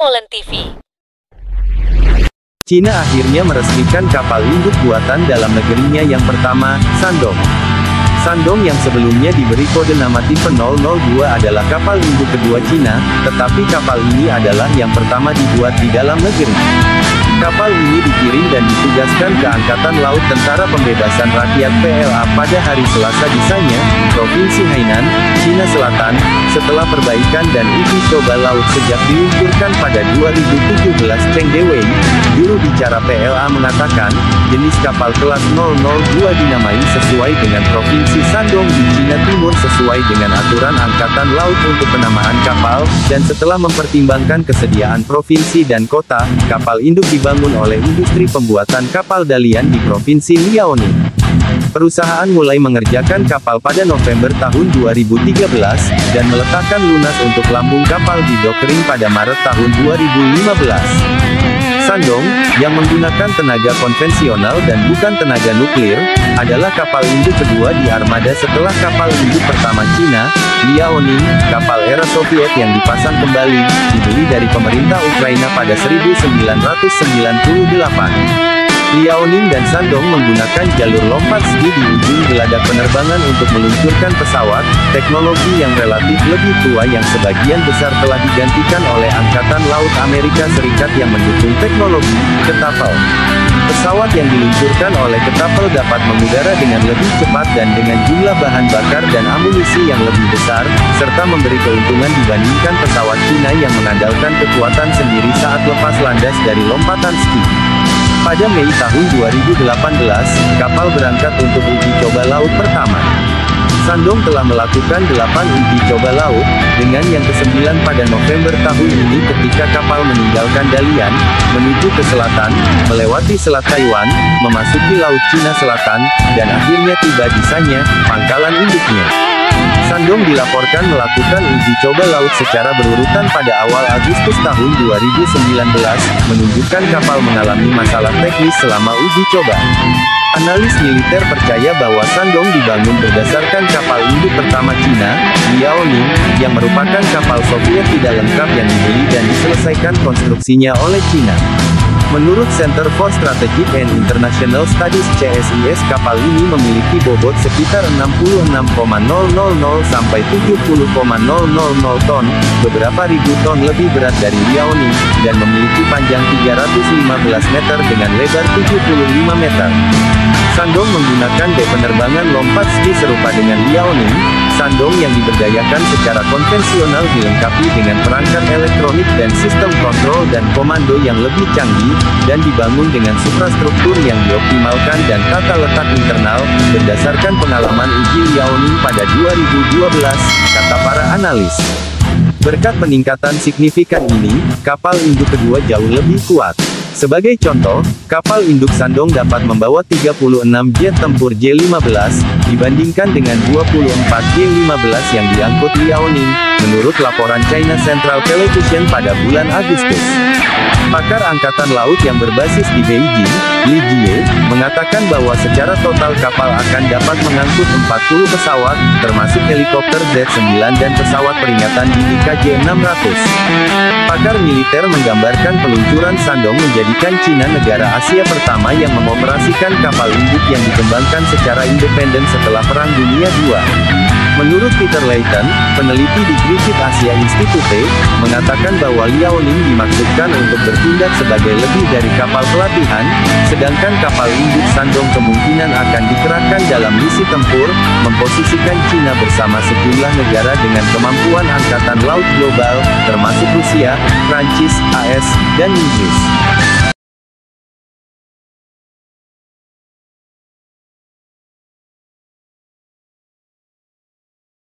Molen TV. Cina akhirnya meresmikan kapal induk buatan dalam negerinya yang pertama, Shandong. Shandong yang sebelumnya diberi kode nama tipe 002 adalah kapal induk kedua Cina, tetapi kapal ini adalah yang pertama dibuat di dalam negeri. Kapal ini dikirim dan ditugaskan ke Angkatan Laut Tentara Pembebasan Rakyat PLA pada hari Selasa di Sanya, Provinsi Hainan, Cina Selatan, setelah perbaikan dan uji coba laut sejak diluncurkan pada 2017. Cheng Dewei, juru bicara PLA mengatakan, jenis kapal kelas 002 dinamai sesuai dengan Provinsi Shandong di Cina Timur sesuai dengan aturan Angkatan Laut untuk penamaan kapal, dan setelah mempertimbangkan kesediaan provinsi dan kota, kapal induk dibangun oleh industri pembuatan kapal Dalian di Provinsi Liaoning. Perusahaan mulai mengerjakan kapal pada November tahun 2013, dan meletakkan lunas untuk lambung kapal di Dokring pada Maret tahun 2015. Shandong, yang menggunakan tenaga konvensional dan bukan tenaga nuklir, adalah kapal induk kedua di armada setelah kapal induk pertama Cina, Liaoning, kapal era Soviet yang dipasang kembali, dibeli dari pemerintah Ukraina pada 1998. Liaoning dan Shandong menggunakan jalur lompat ski di ujung geladak penerbangan untuk meluncurkan pesawat, teknologi yang relatif lebih tua yang sebagian besar telah digantikan oleh Angkatan Laut Amerika Serikat yang mendukung teknologi ketapel. Pesawat yang diluncurkan oleh ketapel dapat mengudara dengan lebih cepat dan dengan jumlah bahan bakar dan amunisi yang lebih besar, serta memberi keuntungan dibandingkan pesawat Cina yang mengandalkan kekuatan sendiri saat lepas landas dari lompatan ski. Pada Mei tahun 2018, kapal berangkat untuk uji coba laut pertama. Shandong telah melakukan 8 uji coba laut, dengan yang ke-9 pada November tahun ini ketika kapal meninggalkan Dalian, menuju ke selatan, melewati Selat Taiwan, memasuki Laut Cina Selatan, dan akhirnya tiba di Sanya, pangkalan induknya. Shandong dilaporkan melakukan uji coba laut secara berurutan pada awal Agustus tahun 2019, menunjukkan kapal mengalami masalah teknis selama uji coba. Analis militer percaya bahwa Shandong dibangun berdasarkan kapal induk pertama Cina, Liaoning, yang merupakan kapal Soviet tidak lengkap yang dibeli dan diselesaikan konstruksinya oleh Cina. Menurut Center for Strategic and International Studies (CSIS), kapal ini memiliki bobot sekitar 66,000 sampai 70,000 ton, beberapa ribu ton lebih berat dari Liaoning, dan memiliki panjang 315 meter dengan lebar 75 meter. Shandong menggunakan penerbangan lompat ski serupa dengan Liaoning. Shandong yang diberdayakan secara konvensional dilengkapi dengan perangkat elektronik dan sistem kontrol dan komando yang lebih canggih, dan dibangun dengan suprastruktur yang dioptimalkan dan tata letak internal, berdasarkan pengalaman uji Liaoning pada 2012, kata para analis. Berkat peningkatan signifikan ini, kapal induk kedua jauh lebih kuat. Sebagai contoh, kapal induk Shandong dapat membawa 36 jet tempur J-15, dibandingkan dengan 24 J-15 yang diangkut Liaoning, menurut laporan China Central Television pada bulan Agustus. Pakar Angkatan Laut yang berbasis di Beijing, Li Jie, mengatakan bahwa secara total kapal akan dapat mengangkut 40 pesawat, termasuk helikopter Z-9 dan pesawat peringatan dini KJ-600. Pakar militer menggambarkan peluncuran Shandong menjadikan Cina negara Asia pertama yang mengoperasikan kapal induk yang dikembangkan secara independen setelah Perang Dunia II. Menurut Peter Layton, peneliti di Griffith Asia Institute, mengatakan bahwa Liaoning dimaksudkan untuk bertindak sebagai lebih dari kapal pelatihan, sedangkan kapal induk Shandong kemungkinan akan dikerahkan dalam misi tempur, memposisikan Cina bersama sejumlah negara dengan kemampuan angkatan laut global, termasuk Rusia, Prancis, AS, dan Inggris.